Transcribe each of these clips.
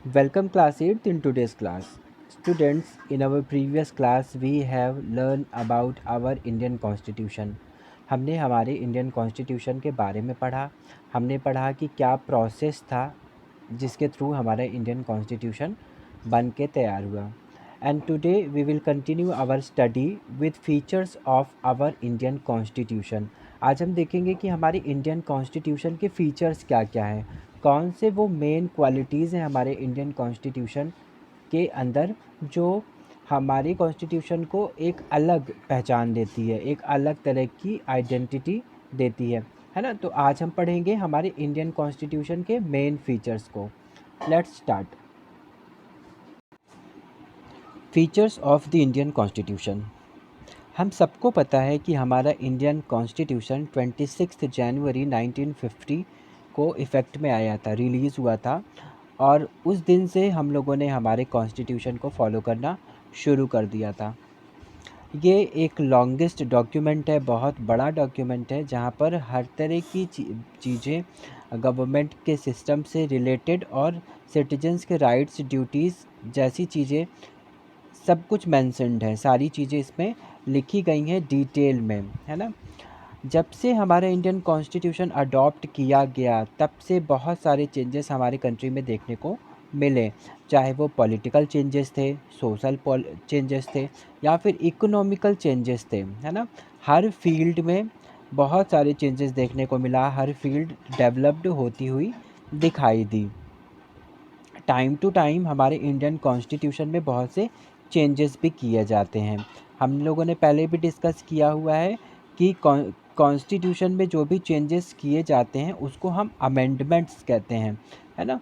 Welcome class 8th in today's class. Students, in our previous class we have learned about our Indian Constitution. हमने हमारे Indian constitution के बारे में पढ़ा। हमने पढ़ा कि क्या प्रोसेस था जिसके थ्रू हमारा इंडियन कॉन्स्टिट्यूशन बन के तैयार हुआ। And today we will continue our study with features of our Indian constitution. आज हम देखेंगे कि हमारे इंडियन कॉन्स्टिट्यूशन के फीचर्स क्या क्या हैं, कौन से वो मेन क्वालिटीज़ हैं हमारे इंडियन कॉन्स्टिट्यूशन के अंदर जो हमारे कॉन्स्टिट्यूशन को एक अलग पहचान देती है, एक अलग तरह की आइडेंटिटी देती है ना। तो आज हम पढ़ेंगे हमारे इंडियन कॉन्स्टिट्यूशन के मेन फीचर्स को। Let's start. Features of the Indian constitution. हम सबको पता है कि हमारा इंडियन कॉन्स्टिट्यूशन 26 जनवरी 1950 को इफ़ेक्ट में आया था, रिलीज़ हुआ था। और उस दिन से हम लोगों ने हमारे कॉन्स्टिट्यूशन को फॉलो करना शुरू कर दिया था। ये एक लॉन्गेस्ट डॉक्यूमेंट है, बहुत बड़ा डॉक्यूमेंट है, जहाँ पर हर तरह की चीज़ें गवर्नमेंट के सिस्टम से रिलेटेड और सिटीजन्स के राइट्स ड्यूटीज़ जैसी चीज़ें सब कुछ मेंशन्ड है। सारी चीज़ें इसमें लिखी गई हैं डिटेल में, है ना। जब से हमारा इंडियन कॉन्स्टिट्यूशन अडॉप्ट किया गया तब से बहुत सारे चेंजेस हमारे कंट्री में देखने को मिले, चाहे वो पॉलिटिकल चेंजेस थे, सोशल चेंजेस थे, या फिर इकोनॉमिकल चेंजेस थे, है ना। हर फील्ड में बहुत सारे चेंजेस देखने को मिला, हर फील्ड डेवलप्ड होती हुई दिखाई दी। टाइम टू टाइम हमारे इंडियन कॉन्स्टिट्यूशन में बहुत से चेंजेस भी किए जाते हैं। हम लोगों ने पहले भी डिस्कस किया हुआ है कि कॉन्स्टिट्यूशन में जो भी चेंजेस किए जाते हैं उसको हम अमेंडमेंट्स कहते हैं, है ना।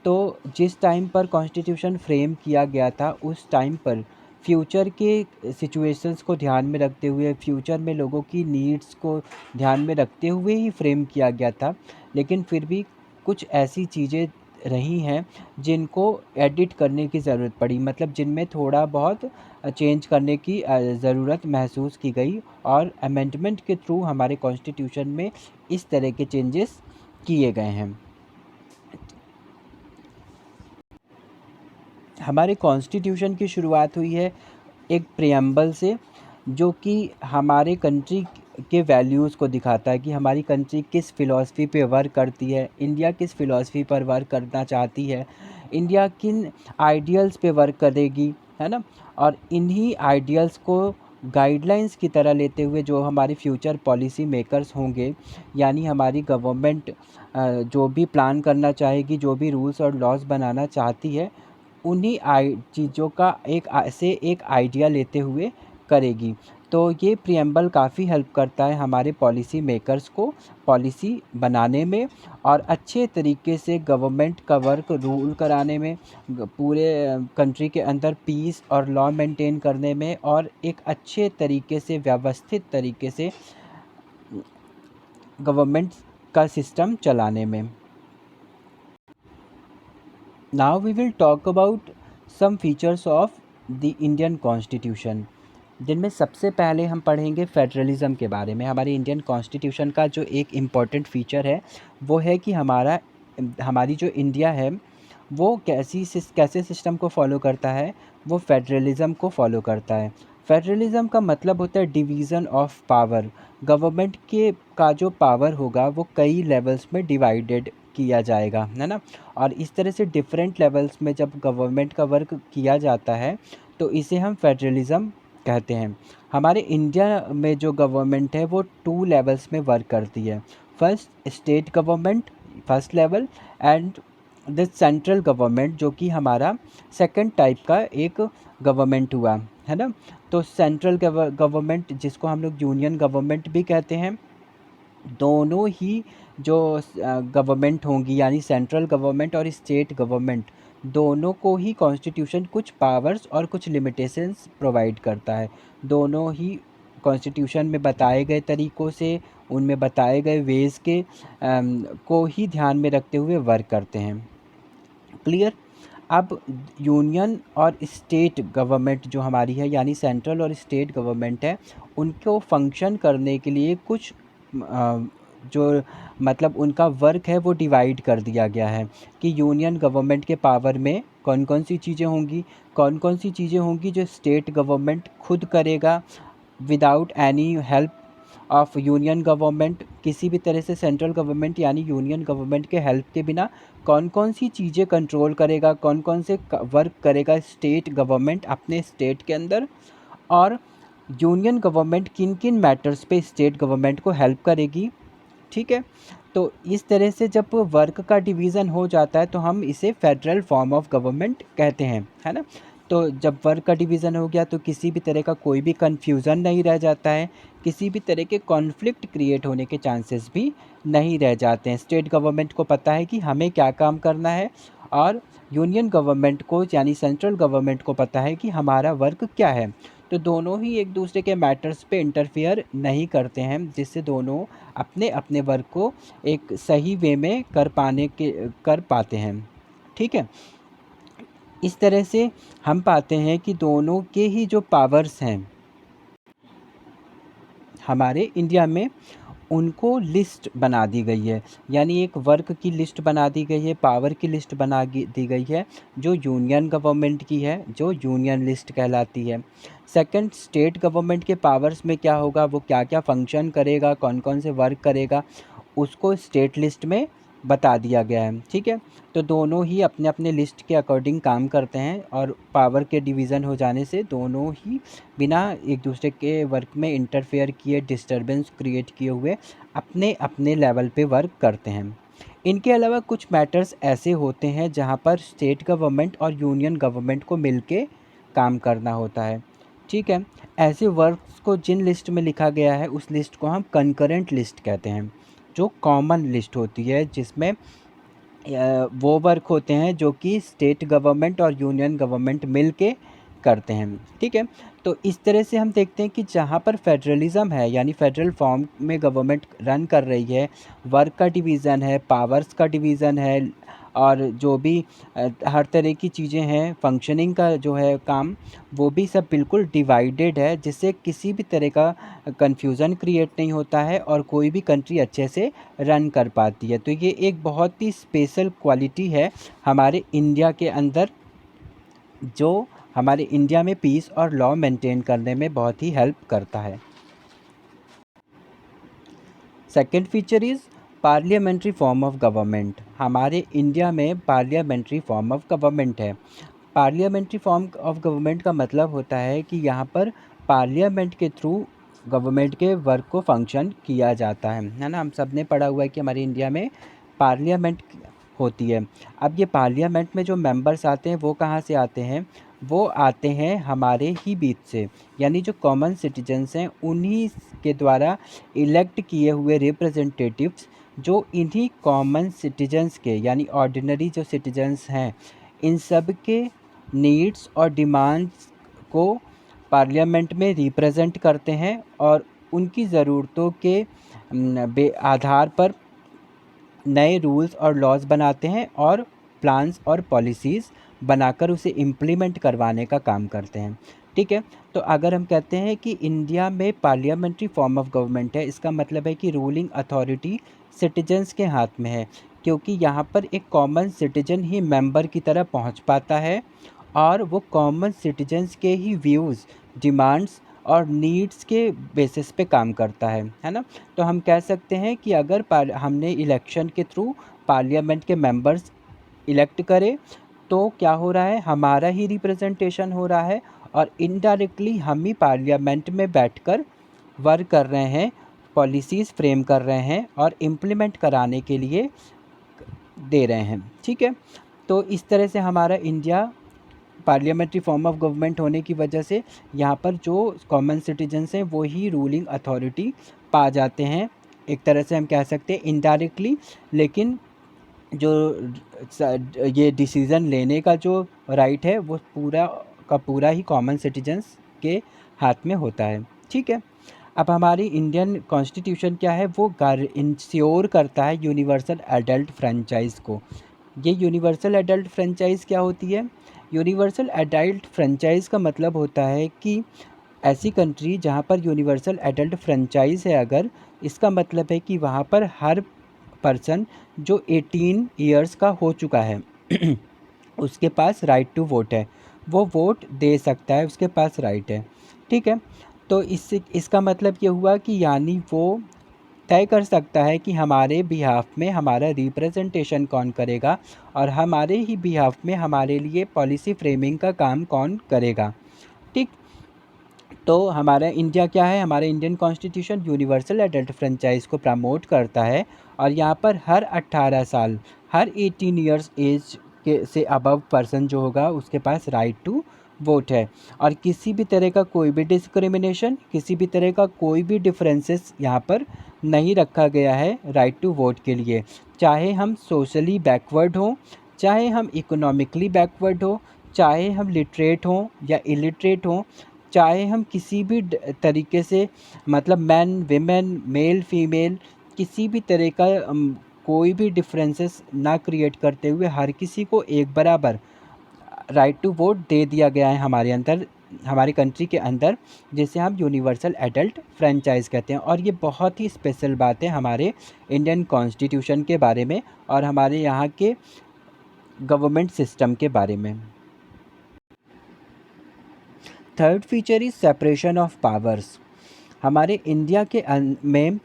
तो जिस टाइम पर कॉन्स्टिट्यूशन फ्रेम किया गया था उस टाइम पर फ्यूचर के सिचुएशंस को ध्यान में रखते हुए, फ्यूचर में लोगों की नीड्स को ध्यान में रखते हुए ही फ्रेम किया गया था। लेकिन फिर भी कुछ ऐसी चीज़ें रही हैं जिनको एडिट करने की ज़रूरत पड़ी, मतलब जिनमें थोड़ा बहुत चेंज करने की ज़रूरत महसूस की गई, और अमेंडमेंट के थ्रू हमारे कॉन्स्टिट्यूशन में इस तरह के चेंजेस किए गए हैं। हमारे कॉन्स्टिट्यूशन की शुरुआत हुई है एक प्रियम्बल से, जो कि हमारे कंट्री के वैल्यूज़ को दिखाता है कि हमारी कंट्री किस फ़िलॉसफ़ी पे वर्क करती है, इंडिया किस फ़िलॉसफ़ी पर वर्क करना चाहती है, इंडिया किन आइडियल्स पे वर्क करेगी, है ना। और इन्हीं आइडियल्स को गाइडलाइंस की तरह लेते हुए जो हमारे फ्यूचर पॉलिसी मेकर्स होंगे, यानी हमारी गवर्नमेंट जो भी प्लान करना चाहेगी, जो भी रूल्स और लॉज बनाना चाहती है, उन्हीं चीज़ों का एक आइडिया लेते हुए करेगी। तो ये प्रियम्बल काफ़ी हेल्प करता है हमारे पॉलिसी मेकर्स को पॉलिसी बनाने में, और अच्छे तरीके से गवर्नमेंट का वर्क रूल कराने में, पूरे कंट्री के अंदर पीस और लॉ मेंटेन करने में, और एक अच्छे तरीके से व्यवस्थित तरीके से गवर्नमेंट का सिस्टम चलाने में। Now we will talk about some features of the Indian constitution, जिनमें सबसे पहले हम पढ़ेंगे फेडरलिज़म के बारे में। हमारे इंडियन कॉन्स्टिट्यूशन का जो एक इम्पॉर्टेंट फ़ीचर है वो है कि हमारी जो इंडिया है वो कैसे सिस्टम को फॉलो करता है, वो फेडरलिज़म को फॉलो करता है। फेडरलिज़म का मतलब होता है डिवीज़न ऑफ पावर। गवर्नमेंट के का जो पावर होगा वो कई लेवल्स में डिवाइडेड किया जाएगा, है ना। और इस तरह से डिफरेंट लेवल्स में जब गवर्नमेंट का वर्क किया जाता है तो इसे हम फेडरलिज़म कहते हैं। हमारे इंडिया में जो गवर्नमेंट है वो 2 लेवल्स में वर्क करती है। First state government, first level, and the central government, जो कि हमारा सेकंड टाइप का एक गवर्नमेंट हुआ, है ना। तो सेंट्रल गवर्नमेंट, जिसको हम लोग यूनियन गवर्नमेंट भी कहते हैं, दोनों ही जो गवर्नमेंट होंगी, यानी सेंट्रल गवर्नमेंट और स्टेट गवर्नमेंट, दोनों को ही कॉन्स्टिट्यूशन कुछ पावर्स और कुछ लिमिटेशंस प्रोवाइड करता है। दोनों ही कॉन्स्टिट्यूशन में बताए गए तरीक़ों से, उनमें बताए गए वेज़ के को ही ध्यान में रखते हुए वर्क करते हैं। क्लियर। अब यूनियन और स्टेट गवर्नमेंट जो हमारी है, यानी सेंट्रल और स्टेट गवर्नमेंट है, उनको फंक्शन करने के लिए कुछ जो मतलब उनका वर्क है वो डिवाइड कर दिया गया है कि यूनियन गवर्नमेंट के पावर में कौन कौन सी चीज़ें होंगी, कौन कौन सी चीज़ें होंगी जो स्टेट गवर्नमेंट खुद करेगा without any help of union government, किसी भी तरह से सेंट्रल गवर्नमेंट यानी यूनियन गवर्नमेंट के हेल्प के बिना कौन कौन सी चीज़ें कंट्रोल करेगा, कौन कौन से वर्क करेगा स्टेट गवर्नमेंट अपने स्टेट के अंदर, और यूनियन गवर्नमेंट किन किन मैटर्स पे स्टेट गवर्नमेंट को हेल्प करेगी। ठीक है, तो इस तरह से जब वर्क का डिवीज़न हो जाता है तो हम इसे फेडरल फॉर्म ऑफ गवर्नमेंट कहते हैं, है ना। तो जब वर्क का डिवीज़न हो गया तो किसी भी तरह का कोई भी कन्फ्यूज़न नहीं रह जाता है, किसी भी तरह के कॉन्फ्लिक्ट क्रिएट होने के चांसेस भी नहीं रह जाते हैं। स्टेट गवर्नमेंट को पता है कि हमें क्या काम करना है, और यूनियन गवर्नमेंट को यानी सेंट्रल गवर्नमेंट को पता है कि हमारा वर्क क्या है। तो दोनों ही एक दूसरे के मैटर्स पे इंटरफेयर नहीं करते हैं, जिससे दोनों अपने अपने वर्क को एक सही वे में कर पाते हैं। ठीक है, इस तरह से हम पाते हैं कि दोनों के ही जो पावर्स हैं हमारे इंडिया में, उनको लिस्ट बना दी गई है, यानी एक वर्क की लिस्ट बना दी गई है, पावर की लिस्ट दी गई है जो यूनियन गवर्नमेंट की है, जो यूनियन लिस्ट कहलाती है। सेकंड, स्टेट गवर्नमेंट के पावर्स में क्या होगा, वो क्या क्या फंक्शन करेगा, कौन कौन से वर्क करेगा, उसको स्टेट लिस्ट में बता दिया गया है। ठीक है, तो दोनों ही अपने अपने लिस्ट के अकॉर्डिंग काम करते हैं, और पावर के डिवीज़न हो जाने से दोनों ही बिना एक दूसरे के वर्क में इंटरफेयर किए, डिस्टरबेंस क्रिएट किए हुए अपने अपने लेवल पे वर्क करते हैं। इनके अलावा कुछ मैटर्स ऐसे होते हैं जहाँ पर स्टेट गवर्नमेंट और यूनियन गवर्नमेंट को मिलके काम करना होता है। ठीक है, ऐसे वर्क्स को जिन लिस्ट में लिखा गया है उस लिस्ट को हम कंकरेंट लिस्ट कहते हैं, जो कॉमन लिस्ट होती है, जिसमें वो वर्क होते हैं जो कि स्टेट गवर्नमेंट और यूनियन गवर्नमेंट मिल के करते हैं। ठीक है, तो इस तरह से हम देखते हैं कि जहाँ पर फेडरलिज़म है, यानी फेडरल फॉर्म में गवर्नमेंट रन कर रही है, वर्क का डिवीज़न है, पावर्स का डिवीज़न है, और जो भी हर तरह की चीज़ें हैं, फंक्शनिंग का जो है काम, वो भी सब बिल्कुल डिवाइडेड है, जिससे किसी भी तरह का कन्फ्यूज़न क्रिएट नहीं होता है और कोई भी कंट्री अच्छे से रन कर पाती है। तो ये एक बहुत ही स्पेशल क्वालिटी है हमारे इंडिया के अंदर, जो हमारे इंडिया में पीस और लॉ मेंटेन करने में बहुत ही हेल्प करता है। Second feature is parliamentary form of government. हमारे इंडिया में पार्लियामेंट्री फॉर्म ऑफ गवर्नमेंट है। पार्लियामेंट्री फॉर्म ऑफ गवर्नमेंट का मतलब होता है कि यहाँ पर पार्लियामेंट के थ्रू गवर्नमेंट के वर्क को फंक्शन किया जाता है ना। हम सब ने पढ़ा हुआ है कि हमारे इंडिया में पार्लियामेंट होती है। अब ये पार्लियामेंट में जो मेंबर्स आते हैं वो कहाँ से आते हैं, वो आते हैं हमारे ही बीच से, यानी जो कॉमन सिटीजन्स हैं उन्हीं के द्वारा इलेक्ट किए हुए रिप्रेजेंटेटिव्स, जो इन्हीं कॉमन सिटीजन्स के यानी ऑर्डिनरी जो सिटीजन्स हैं, इन सब के नीड्स और डिमांड्स को पार्लियामेंट में रिप्रेजेंट करते हैं, और उनकी ज़रूरतों के आधार पर नए रूल्स और लॉज बनाते हैं, और प्लान्स और पॉलिसीज़ बनाकर उसे इम्प्लीमेंट करवाने का काम करते हैं। ठीक है, तो अगर हम कहते हैं कि इंडिया में पार्लियामेंट्री फॉर्म ऑफ गवर्नमेंट है, इसका मतलब है कि रूलिंग अथॉरिटी सिटीजन्स के हाथ में है, क्योंकि यहाँ पर एक कॉमन सिटीजन ही मेंबर की तरह पहुँच पाता है, और वो कॉमन सिटीजन्स के ही व्यूज़, डिमांड्स और नीड्स के बेसिस पे काम करता है ना। तो हम कह सकते हैं कि अगर हमने इलेक्शन के थ्रू पार्लियामेंट के मेंबर्स इलेक्ट करे, तो क्या हो रहा है, हमारा ही रिप्रेजेंटेशन हो रहा है, और इनडायरेक्टली हम ही पार्लियामेंट में बैठकर वर्क कर रहे हैं, पॉलिसीज़ फ्रेम कर रहे हैं और इम्प्लीमेंट कराने के लिए दे रहे हैं। ठीक है, तो इस तरह से हमारा India parliamentary form of government होने की वजह से यहाँ पर जो कॉमन सिटीजन्स हैं वो ही रूलिंग अथॉरिटी पा जाते हैं, एक तरह से हम कह सकते हैं इनडायरेक्टली, लेकिन जो ये डिसीज़न लेने का जो राइट है वो पूरा का पूरा ही कॉमन सिटीजन्स के हाथ में होता है। ठीक है, अब हमारी इंडियन कॉन्स्टिट्यूशन क्या है, वो इंश्योर करता है यूनिवर्सल एडल्ट फ्रेंचाइज़ को। ये यूनिवर्सल एडल्ट फ्रेंचाइज़ क्या होती है? यूनिवर्सल एडल्ट फ्रेंचाइज़ का मतलब होता है कि ऐसी कंट्री जहाँ पर यूनिवर्सल एडल्ट फ्रेंचाइज है अगर, इसका मतलब है कि वहाँ पर हर पर्सन जो 18 ईयर्स का हो चुका है उसके पास राइट टू वोट है, वो वोट दे सकता है, उसके पास राइट है। ठीक है, तो इससे इसका मतलब ये हुआ कि यानी वो तय कर सकता है कि हमारे बिहाफ में हमारा रिप्रेजेंटेशन कौन करेगा और हमारे ही बिहाफ में हमारे लिए पॉलिसी फ्रेमिंग का काम कौन करेगा। ठीक, तो हमारा इंडिया क्या है, हमारा Indian constitution universal adult franchise को प्रमोट करता है और यहाँ पर हर 18 साल, हर 18 इयर्स एज के से अबव पर्सन जो होगा उसके पास राइट टू वोट है। और किसी भी तरह का कोई भी डिस्क्रिमिनेशन, किसी भी तरह का कोई भी डिफरेंसेस यहाँ पर नहीं रखा गया है राइट टू वोट के लिए। चाहे हम सोशली बैकवर्ड हों, चाहे हम इकोनॉमिकली बैकवर्ड हो, चाहे हम लिटरेट हों या इलिटरेट हों, चाहे हम किसी भी तरीके से मतलब मैन विमेन मेल फीमेल किसी भी तरह का कोई भी डिफरेंसेस ना क्रिएट करते हुए हर किसी को एक बराबर राइट टू वोट दे दिया गया है हमारे अंदर, हमारी कंट्री के अंदर, जिसे हम यूनिवर्सल एडल्ट फ्रेंचाइज कहते हैं। और ये बहुत ही स्पेशल बात है हमारे इंडियन कॉन्स्टिट्यूशन के बारे में और हमारे यहाँ के गवर्नमेंट सिस्टम के बारे में। Third feature is separation of powers. हमारे इंडिया के में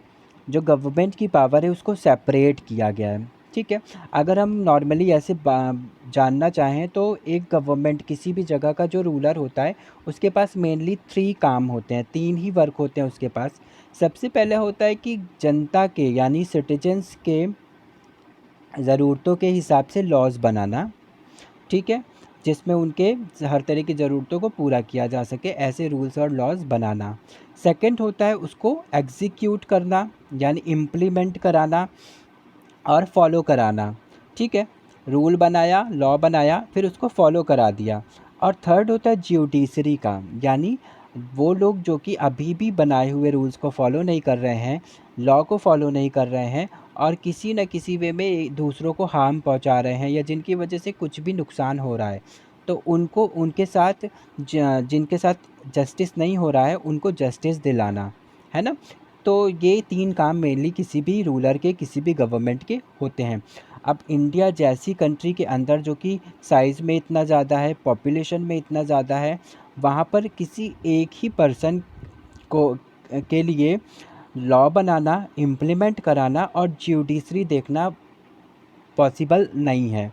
जो गवर्नमेंट की पावर है उसको सेपरेट किया गया है। ठीक है, अगर हम नॉर्मली ऐसे जानना चाहें तो एक गवर्नमेंट किसी भी जगह का जो रूलर होता है उसके पास मेनली 3 काम होते हैं, 3 ही वर्क होते हैं उसके पास। सबसे पहले होता है कि जनता के यानी सिटीजन्स के ज़रूरतों के हिसाब से लॉज बनाना। ठीक है, जिसमें उनके हर तरह की ज़रूरतों को पूरा किया जा सके, ऐसे रूल्स और लॉज बनाना। सेकंड होता है उसको एग्जीक्यूट करना यानी इम्प्लीमेंट कराना और फॉलो कराना। ठीक है, रूल बनाया, लॉ बनाया, फिर उसको फॉलो करा दिया। और थर्ड होता है ज्यूडिशरी का, यानी वो लोग जो कि अभी भी बनाए हुए रूल्स को फॉलो नहीं कर रहे हैं, लॉ को फॉलो नहीं कर रहे हैं और किसी न किसी वे में दूसरों को हार्म पहुंचा रहे हैं या जिनकी वजह से कुछ भी नुकसान हो रहा है, तो उनको उनके साथ जिनके साथ जस्टिस नहीं हो रहा है उनको जस्टिस दिलाना, है ना। तो ये 3 काम मेनली किसी भी रूलर के, किसी भी गवर्नमेंट के होते हैं। अब इंडिया जैसी कंट्री के अंदर जो कि साइज़ में इतना ज़्यादा है, पॉपुलेशन में इतना ज़्यादा है, वहाँ पर किसी एक ही पर्सन को के लिए लॉ बनाना, इम्प्लीमेंट कराना और ज्यूडिशरी देखना पॉसिबल नहीं है।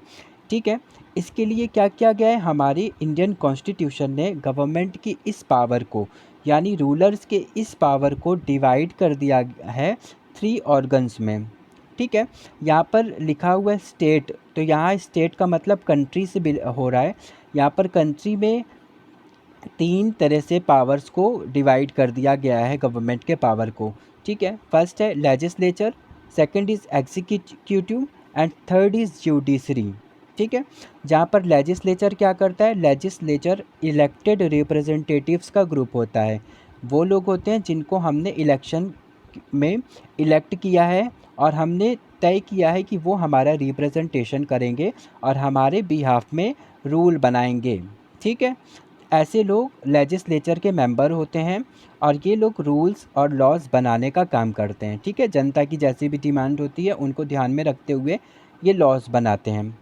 ठीक है, इसके लिए क्या किया गया है, हमारे इंडियन कॉन्स्टिट्यूशन ने गवर्नमेंट की इस पावर को यानी रूलर्स के इस पावर को डिवाइड कर दिया है 3 ऑर्गन्स में। ठीक है, यहाँ पर लिखा हुआ है स्टेट, तो यहाँ स्टेट का मतलब कंट्री से हो रहा है। यहाँ पर कंट्री में 3 तरह से पावर्स को डिवाइड कर दिया गया है गवर्नमेंट के पावर को। ठीक है, फर्स्ट है legislature, second is executive and third is judiciary. ठीक है, जहाँ पर लेजिस्लेचर क्या करता है, लेजिस्लेचर इलेक्टेड रिप्रेजेंटेटिव्स का ग्रुप होता है। वो लोग होते हैं जिनको हमने इलेक्शन में इलेक्ट किया है और हमने तय किया है कि वो हमारा रिप्रेजेंटेशन करेंगे और हमारे बिहाफ में रूल बनाएंगे। ठीक है, ऐसे लोग लेजिस्लेचर के मेंबर होते हैं और ये लोग रूल्स और लॉज बनाने का काम करते हैं। ठीक है, जनता की जैसी भी डिमांड होती है उनको ध्यान में रखते हुए ये लॉज बनाते हैं।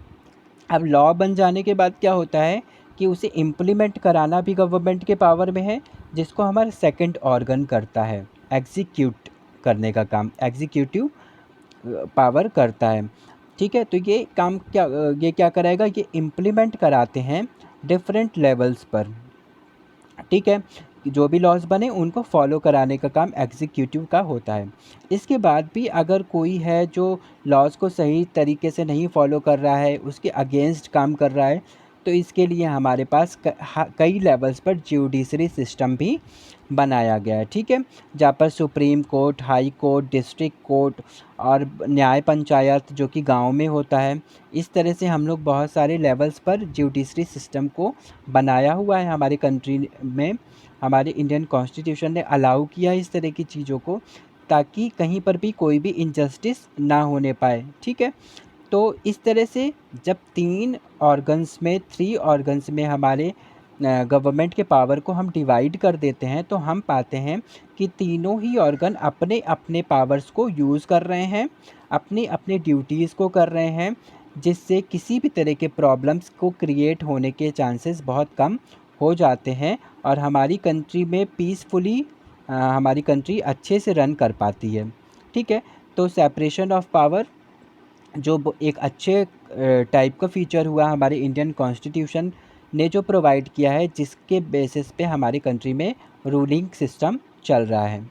अब लॉ बन जाने के बाद क्या होता है कि उसे इम्प्लीमेंट कराना भी गवर्नमेंट के पावर में है, जिसको हमारा सेकंड ऑर्गन करता है, एग्जीक्यूट करने का काम एग्जीक्यूटिव पावर करता है। ठीक है, तो ये काम क्या ये क्या कराएगा, ये इम्प्लीमेंट कराते हैं डिफरेंट लेवल्स पर। ठीक है, जो भी लॉज बने उनको फॉलो कराने का काम एग्जीक्यूटिव का होता है। इसके बाद भी अगर कोई है जो लॉज को सही तरीके से नहीं फॉलो कर रहा है, उसके अगेंस्ट काम कर रहा है, तो इसके लिए हमारे पास कई लेवल्स पर ज्यूडिशरी सिस्टम भी बनाया गया है। ठीक है, जहाँ पर supreme court, high court, district court और न्याय पंचायत जो कि गांव में होता है, इस तरह से हम लोग बहुत सारे लेवल्स पर ज्यूडिशरी सिस्टम को बनाया हुआ है हमारी कंट्री में। हमारे इंडियन कॉन्स्टिट्यूशन ने अलाउ किया इस तरह की चीज़ों को, ताकि कहीं पर भी कोई भी इनजस्टिस ना होने पाए। ठीक है, तो इस तरह से जब 3 ऑर्गन्स में 3 ऑर्गन्स में हमारे गवर्नमेंट के पावर को हम डिवाइड कर देते हैं तो हम पाते हैं कि तीनों ही ऑर्गन अपने अपने पावर्स को यूज़ कर रहे हैं, अपनी अपनी ड्यूटीज़ को कर रहे हैं, जिससे किसी भी तरह के प्रॉब्लम्स को क्रिएट होने के चांसेस बहुत कम हो जाते हैं और हमारी कंट्री में पीसफुली हमारी कंट्री अच्छे से रन कर पाती है। ठीक है, तो सेपरेशन ऑफ पावर जो एक अच्छे टाइप का फीचर हुआ हमारे इंडियन कॉन्स्टिट्यूशन ने जो प्रोवाइड किया है, जिसके बेसिस पे हमारी कंट्री में रूलिंग सिस्टम चल रहा है।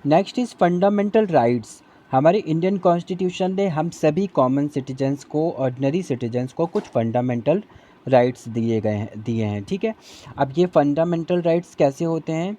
Next is fundamental rights. हमारे इंडियन कॉन्स्टिट्यूशन ने हम सभी कॉमन सिटीजन्स को, ऑर्डिनरी सिटीजन्स को कुछ फंडामेंटल राइट्स दिए हैं। ठीक है, अब ये फंडामेंटल राइट्स कैसे होते हैं?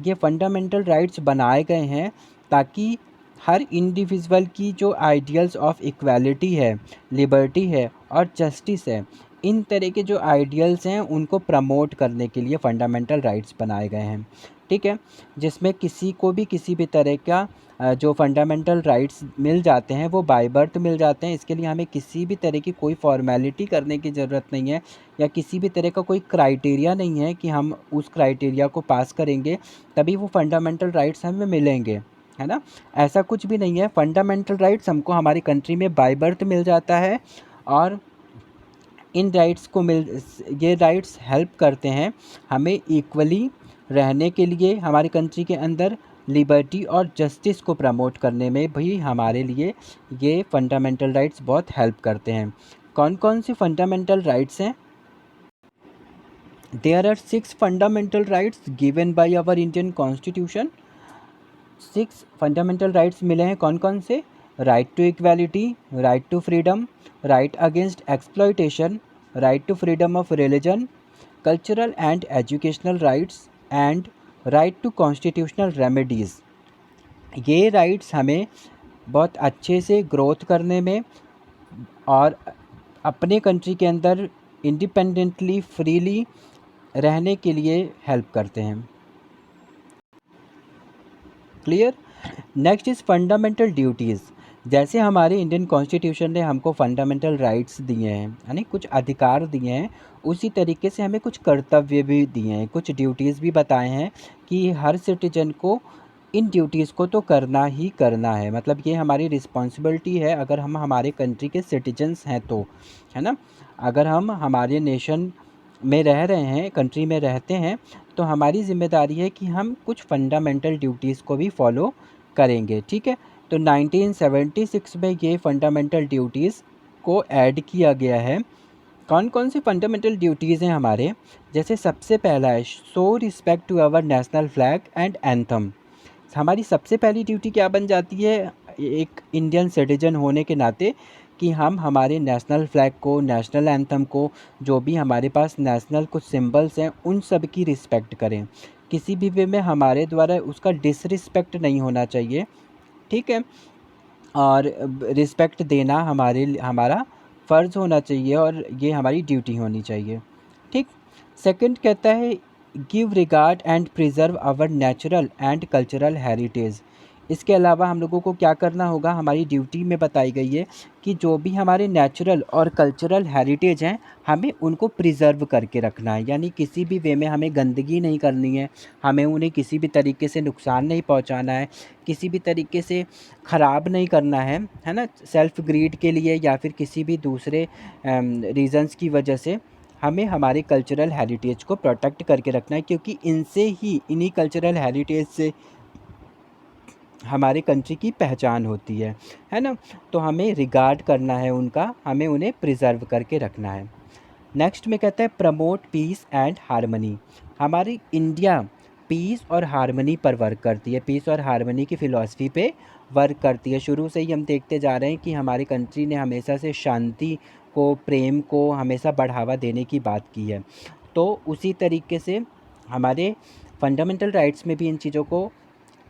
ये फंडामेंटल राइट्स बनाए गए हैं ताकि हर इंडिविजुअल की जो आइडियल्स ऑफ इक्वालिटी है, लिबर्टी है और जस्टिस है, इन तरह के जो आइडियल्स हैं उनको प्रमोट करने के लिए फंडामेंटल राइट्स बनाए गए हैं। ठीक है, जिसमें किसी को भी किसी भी तरह का जो फंडामेंटल राइट्स मिल जाते हैं वो बाय बर्थ मिल जाते हैं। इसके लिए हमें किसी भी तरह की कोई फॉर्मेलिटी करने की ज़रूरत नहीं है या किसी भी तरह का कोई क्राइटेरिया नहीं है कि हम उस क्राइटेरिया को पास करेंगे तभी वो फंडामेंटल राइट्स हमें मिलेंगे, है ना? ऐसा कुछ भी नहीं है। फंडामेंटल राइट्स हमको हमारी कंट्री में बाय बर्थ मिल जाता है और इन राइट्स को ये राइट्स हेल्प करते हैं हमें इक्वली रहने के लिए हमारी कंट्री के अंदर, लिबर्टी और जस्टिस को प्रमोट करने में भी हमारे लिए ये फंडामेंटल राइट्स बहुत हेल्प करते हैं। कौन कौन सी फंडामेंटल राइट्स हैं? There are 6 fundamental rights given by our Indian constitution. 6 fundamental rights मिले हैं। कौन कौन से? Right to equality, right to freedom, right against exploitation, right to freedom of religion, cultural and educational rights and right to constitutional remedies. ये rights हमें बहुत अच्छे से ग्रोथ करने में और अपने कंट्री के अंदर इंडिपेंडेंटली, फ्रीली रहने के लिए हेल्प करते हैं। Clear? Next is fundamental duties. जैसे हमारे इंडियन कॉन्स्टिट्यूशन ने हमको फंडामेंटल राइट्स दिए हैं, यानी कुछ अधिकार दिए हैं, उसी तरीके से हमें कुछ कर्तव्य भी दिए हैं, कुछ ड्यूटीज़ भी बताए हैं कि हर सिटीजन को इन ड्यूटीज़ को तो करना ही करना है। मतलब ये हमारी रिस्पॉन्सिबिलिटी है अगर हम हमारे कंट्री के सिटीजन्स हैं तो, है ना? अगर हम हमारे नेशन में रह रहे हैं, कंट्री में रहते हैं, तो हमारी ज़िम्मेदारी है कि हम कुछ फंडामेंटल ड्यूटीज़ को भी फॉलो करेंगे। ठीक है, तो 1976 में ये फंडामेंटल ड्यूटीज़ को ऐड किया गया है। कौन कौन सी फंडामेंटल ड्यूटीज़ हैं हमारे? जैसे सबसे पहला है show respect to our national flag and anthem. हमारी सबसे पहली ड्यूटी क्या बन जाती है एक इंडियन सिटीजन होने के नाते, कि हम हमारे नेशनल फ्लैग को, नेशनल एंथम को, जो भी हमारे पास नेशनल कुछ सिंबल्स हैं उन सब की रिस्पेक्ट करें। किसी भी वे में हमारे द्वारा उसका डिसरिस्पेक्ट नहीं होना चाहिए। ठीक है, और रिस्पेक्ट देना हमारा फ़र्ज़ होना चाहिए और ये हमारी ड्यूटी होनी चाहिए। ठीक। सेकंड कहता है give regard and preserve our natural and cultural heritage. इसके अलावा हम लोगों को क्या करना होगा? हमारी ड्यूटी में बताई गई है कि जो भी हमारे नेचुरल और कल्चरल हेरिटेज हैं हमें उनको प्रिजर्व करके रखना है, यानी किसी भी वे में हमें गंदगी नहीं करनी है, हमें उन्हें किसी भी तरीके से नुकसान नहीं पहुंचाना है, किसी भी तरीके से ख़राब नहीं करना है ना? सेल्फ ग्रीड के लिए या फिर किसी भी दूसरे रीज़न्स की वजह से हमें हमारे कल्चरल हेरिटेज को प्रोटेक्ट करके रखना है, क्योंकि इन्हीं कल्चरल हेरिटेज से हमारे कंट्री की पहचान होती है ना? तो हमें रिगार्ड करना है उनका, हमें उन्हें प्रिजर्व करके रखना है। नेक्स्ट में कहता है प्रमोट पीस एंड हार्मनी। हमारी इंडिया पीस और हार्मनी पर वर्क करती है, पीस और हार्मनी की फ़िलॉसफी पे वर्क करती है। शुरू से ही हम देखते जा रहे हैं कि हमारी कंट्री ने हमेशा से शांति को, प्रेम को हमेशा बढ़ावा देने की बात की है। तो उसी तरीके से हमारे फंडामेंटल राइट्स में भी इन चीज़ों को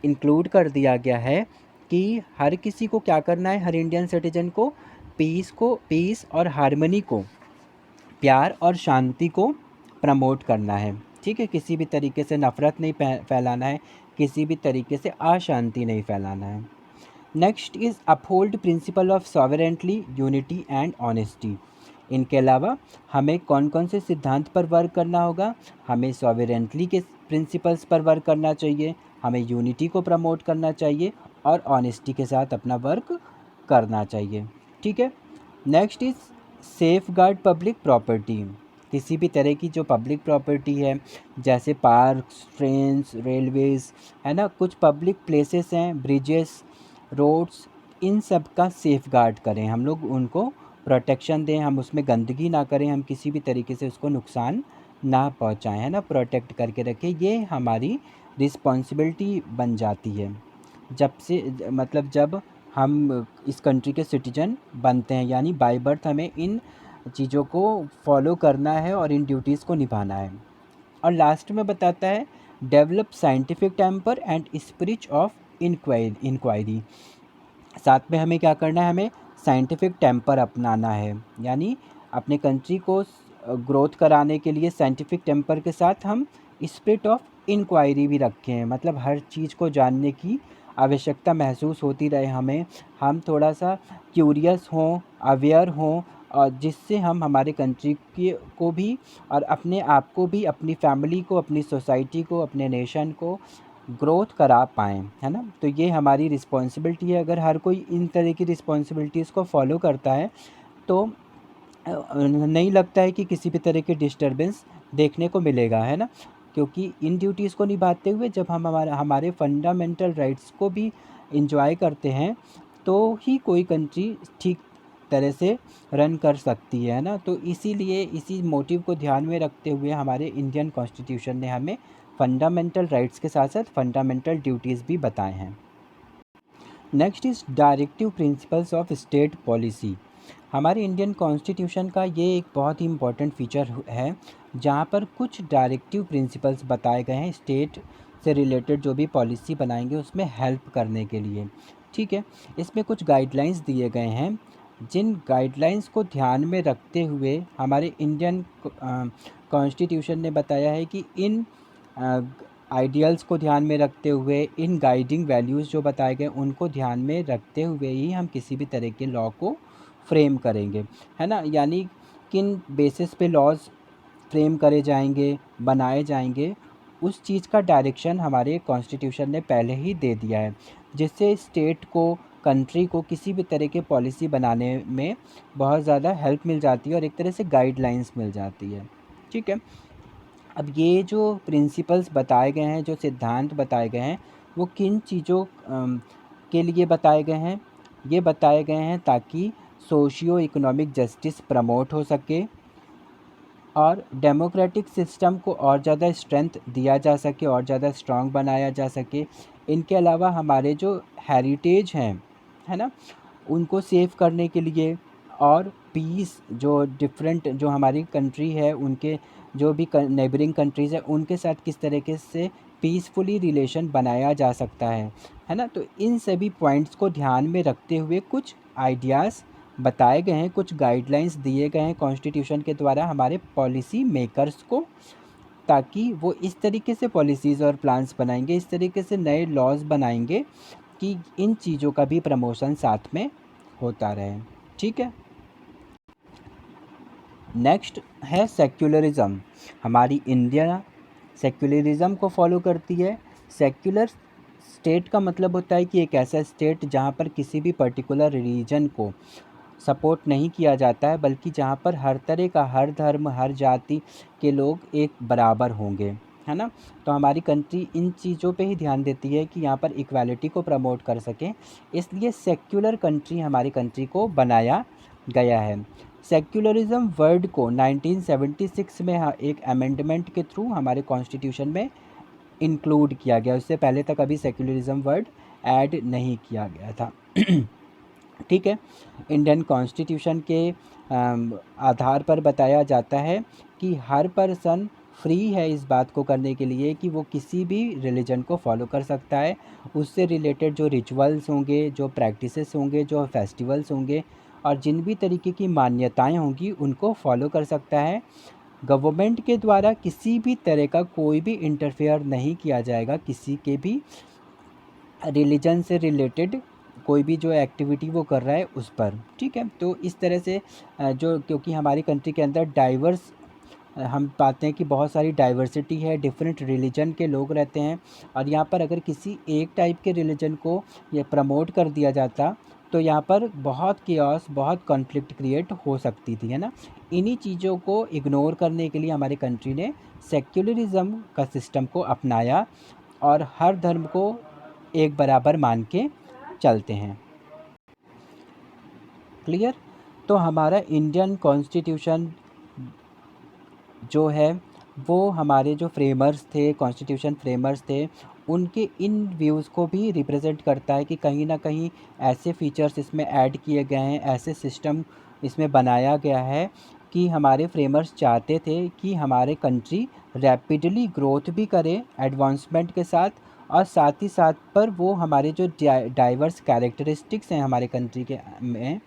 इंक्लूड कर दिया गया है कि हर किसी को क्या करना है, हर इंडियन सिटीजन को पीस और हार्मनी को, प्यार और शांति को प्रमोट करना है। ठीक है, किसी भी तरीके से नफ़रत नहीं फैलाना है, किसी भी तरीके से अशांति नहीं फैलाना है। Next is uphold principle of sovereignty, unity and honesty. इनके अलावा हमें कौन कौन से सिद्धांत पर वर्क करना होगा? हमें सॉवरेंटली के प्रिंसिपल्स पर वर्क करना चाहिए, हमें यूनिटी को प्रमोट करना चाहिए और ऑनेस्टी के साथ अपना वर्क करना चाहिए। ठीक है। Next is safe guard public property. किसी भी तरह की जो पब्लिक प्रॉपर्टी है, जैसे पार्क्स, ट्रेन्स, रेलवेज़, है ना, कुछ पब्लिक प्लेसेस हैं, ब्रिजेस, रोड्स, इन सब का सेफ गार्ड करें, हम लोग उनको प्रोटेक्शन दें, हम उसमें गंदगी ना करें, हम किसी भी तरीके से उसको नुकसान ना पहुंचाएं, है ना, प्रोटेक्ट करके रखें। ये हमारी रिस्पॉन्सिबिलिटी बन जाती है जब से मतलब जब हम इस कंट्री के सिटीजन बनते हैं, यानी बाय बर्थ हमें इन चीज़ों को फॉलो करना है और इन ड्यूटीज़ को निभाना है। और लास्ट में बताता है develop scientific temper and spirit of inquiry. साथ में हमें क्या करना है? हमें साइंटिफिक टेम्पर अपनाना है, यानी अपने कंट्री को ग्रोथ कराने के लिए साइंटिफिक टेम्पर के साथ हम स्पिरिट ऑफ इंक्वायरी भी रखें हैं, मतलब हर चीज़ को जानने की आवश्यकता महसूस होती रहे हमें, हम थोड़ा सा क्यूरियस हों, अवेयर हों, और जिससे हम हमारे कंट्री की को भी और अपने आप को भी, अपनी फैमिली को, अपनी सोसाइटी को, अपने नेशन को ग्रोथ करा पाएँ, है ना? तो ये हमारी रिस्पॉन्सिबिलिटी है। अगर हर कोई इन तरह की रिस्पॉन्सिबिलिटीज़ को फॉलो करता है तो नहीं लगता है कि किसी भी तरह के डिस्टर्बेंस देखने को मिलेगा, है ना? क्योंकि इन ड्यूटीज़ को निभाते हुए जब हम हमारे फंडामेंटल राइट्स को भी एंजॉय करते हैं, तो ही कोई कंट्री ठीक तरह से रन कर सकती है ना? तो इसीलिए इसी मोटिव को ध्यान में रखते हुए हमारे इंडियन कॉन्स्टिट्यूशन ने हमें फंडामेंटल राइट्स के साथ साथ फंडामेंटल ड्यूटीज़ भी बताए हैं। Next is directive principles of state policy. हमारे इंडियन कॉन्स्टिट्यूशन का ये एक बहुत ही इम्पोर्टेंट फीचर है, जहाँ पर कुछ डायरेक्टिव प्रिंसिपल्स बताए गए हैं स्टेट से रिलेटेड जो भी पॉलिसी बनाएंगे उसमें हेल्प करने के लिए। ठीक है। इसमें कुछ गाइडलाइंस दिए गए हैं, जिन गाइडलाइंस को ध्यान में रखते हुए हमारे इंडियन कॉन्स्टिट्यूशन ने बताया है कि इन आइडियल्स को ध्यान में रखते हुए, इन गाइडिंग वैल्यूज़ जो बताए गए उनको ध्यान में रखते हुए ही हम किसी भी तरह के लॉ को फ्रेम करेंगे, है ना? यानी किन बेसिस पे लॉज फ्रेम करे जाएंगे, बनाए जाएंगे, उस चीज़ का डायरेक्शन हमारे कॉन्स्टिट्यूशन ने पहले ही दे दिया है, जिससे स्टेट को, कंट्री को किसी भी तरह के पॉलिसी बनाने में बहुत ज़्यादा हेल्प मिल जाती है और एक तरह से गाइडलाइंस मिल जाती है। ठीक है। अब ये जो प्रिंसिपल्स बताए गए हैं, जो सिद्धांत बताए गए हैं, वो किन चीज़ों के लिए बताए गए हैं? ये बताए गए हैं ताकि सोशियो इकोनॉमिक जस्टिस प्रमोट हो सके और डेमोक्रेटिक सिस्टम को और ज़्यादा स्ट्रेंथ दिया जा सके, और ज़्यादा स्ट्रॉन्ग बनाया जा सके। इनके अलावा हमारे जो हेरिटेज हैं, है ना, उनको सेव करने के लिए, और पीस, जो डिफरेंट जो हमारी कंट्री है उनके जो भी नेबरिंग कंट्रीज़ हैं उनके साथ किस तरीके से पीसफुली रिलेशन बनाया जा सकता है ना? तो इन सभी पॉइंट्स को ध्यान में रखते हुए कुछ आइडियाज़ बताए गए हैं, कुछ गाइडलाइंस दिए गए हैं कॉन्स्टिट्यूशन के द्वारा हमारे पॉलिसी मेकर्स को, ताकि वो इस तरीके से पॉलिसीज़ और प्लान्स बनाएंगे, इस तरीके से नए लॉज बनाएंगे कि इन चीज़ों का भी प्रमोशन साथ में होता रहे। ठीक है। नेक्स्ट है सेक्युलरिज्म। हमारी इंडिया सेक्युलरिज्म को फॉलो करती है। सेक्युलर स्टेट का मतलब होता है कि एक ऐसा स्टेट जहाँ पर किसी भी पर्टिकुलर रिलीजन को सपोर्ट नहीं किया जाता है, बल्कि जहाँ पर हर तरह का, हर धर्म, हर जाति के लोग एक बराबर होंगे, है ना? तो हमारी कंट्री इन चीज़ों पे ही ध्यान देती है कि यहाँ पर इक्वालिटी को प्रमोट कर सकें, इसलिए सेक्युलर कंट्री हमारी कंट्री को बनाया गया है। सेक्युलरिज्म वर्ड को 1976 में एक अमेंडमेंट के थ्रू हमारे कॉन्स्टिट्यूशन में इंक्लूड किया गया। उससे पहले तक अभी सेक्युलरिज्म वर्ड ऐड नहीं किया गया था। ठीक है। इंडियन कॉन्स्टिट्यूशन के आधार पर बताया जाता है कि हर पर्सन फ्री है इस बात को करने के लिए कि वो किसी भी रिलीजन को फॉलो कर सकता है। उससे रिलेटेड जो रिचुअल्स होंगे, जो प्रैक्टिसेस होंगे, जो फेस्टिवल्स होंगे और जिन भी तरीके की मान्यताएं होंगी उनको फॉलो कर सकता है। गवर्नमेंट के द्वारा किसी भी तरह का कोई भी इंटरफेयर नहीं किया जाएगा किसी के भी रिलीजन से रिलेटेड कोई भी जो एक्टिविटी वो कर रहा है उस पर, ठीक है। तो इस तरह से जो क्योंकि हमारी कंट्री के अंदर डाइवर्स हम पाते हैं कि बहुत सारी डाइवर्सिटी है, डिफरेंट रिलीजन के लोग रहते हैं, और यहाँ पर अगर किसी एक टाइप के रिलीजन को ये प्रमोट कर दिया जाता तो यहाँ पर बहुत केओस, बहुत कॉन्फ्लिक्ट क्रिएट हो सकती थी, है ना। इन्हीं चीज़ों को इग्नोर करने के लिए हमारी कंट्री ने सेक्युलरिज्म का सिस्टम को अपनाया और हर धर्म को एक बराबर मान के चलते हैं। क्लियर। तो हमारा इंडियन कॉन्स्टिट्यूशन जो है वो हमारे जो फ्रेमर्स थे, कॉन्स्टिट्यूशन फ्रेमर्स थे, उनके इन व्यूज़ को भी रिप्रेजेंट करता है कि कहीं ना कहीं ऐसे फीचर्स इसमें ऐड किए गए हैं, ऐसे सिस्टम इसमें बनाया गया है कि हमारे फ्रेमर्स चाहते थे कि हमारे कंट्री रैपिडली ग्रोथ भी करे एडवांसमेंट के साथ, और साथ ही साथ पर वो हमारे जो डाइवर्स कैरेक्टरिस्टिक्स हैं हमारे कंट्री के में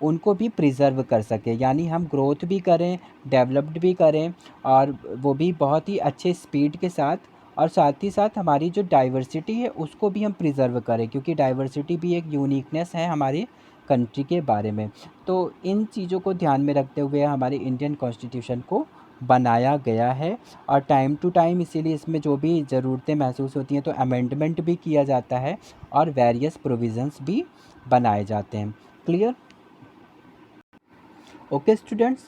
उनको भी प्रिजर्व कर सके, यानी हम ग्रोथ भी करें, डेवलप्ड भी करें, और वो भी बहुत ही अच्छे स्पीड के साथ, और साथ ही साथ हमारी जो डाइवर्सिटी है उसको भी हम प्रिजर्व करें, क्योंकि डाइवर्सिटी भी एक यूनिकनेस है हमारी कंट्री के बारे में। तो इन चीज़ों को ध्यान में रखते हुए हमारे इंडियन कॉन्स्टिट्यूशन को बनाया गया है, और टाइम टू टाइम इसीलिए इसमें जो भी ज़रूरतें महसूस होती हैं तो अमेंडमेंट भी किया जाता है और वेरियस प्रोविज़न्स भी बनाए जाते हैं। Clear. Okay students,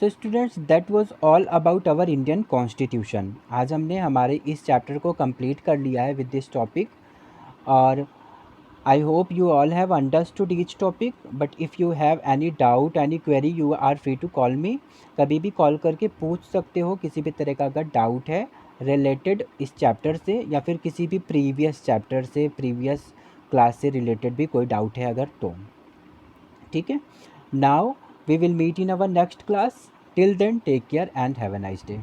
so students that was all about our Indian constitution. आज हमने हमारे इस चैप्टर को कंप्लीट कर लिया है विद दिस टॉपिक, और I hope you all have understood each topic, but if you have any doubt, any query, you are free to call me. कभी भी कॉल करके पूछ सकते हो किसी भी तरह का अगर डाउट है रिलेटेड इस चैप्टर से, या फिर किसी भी प्रीवियस चैप्टर से, प्रीवियस क्लास से रिलेटेड भी कोई डाउट है अगर तो, ठीक है। Now we will meet in our next class. Till then, take care and have a nice day.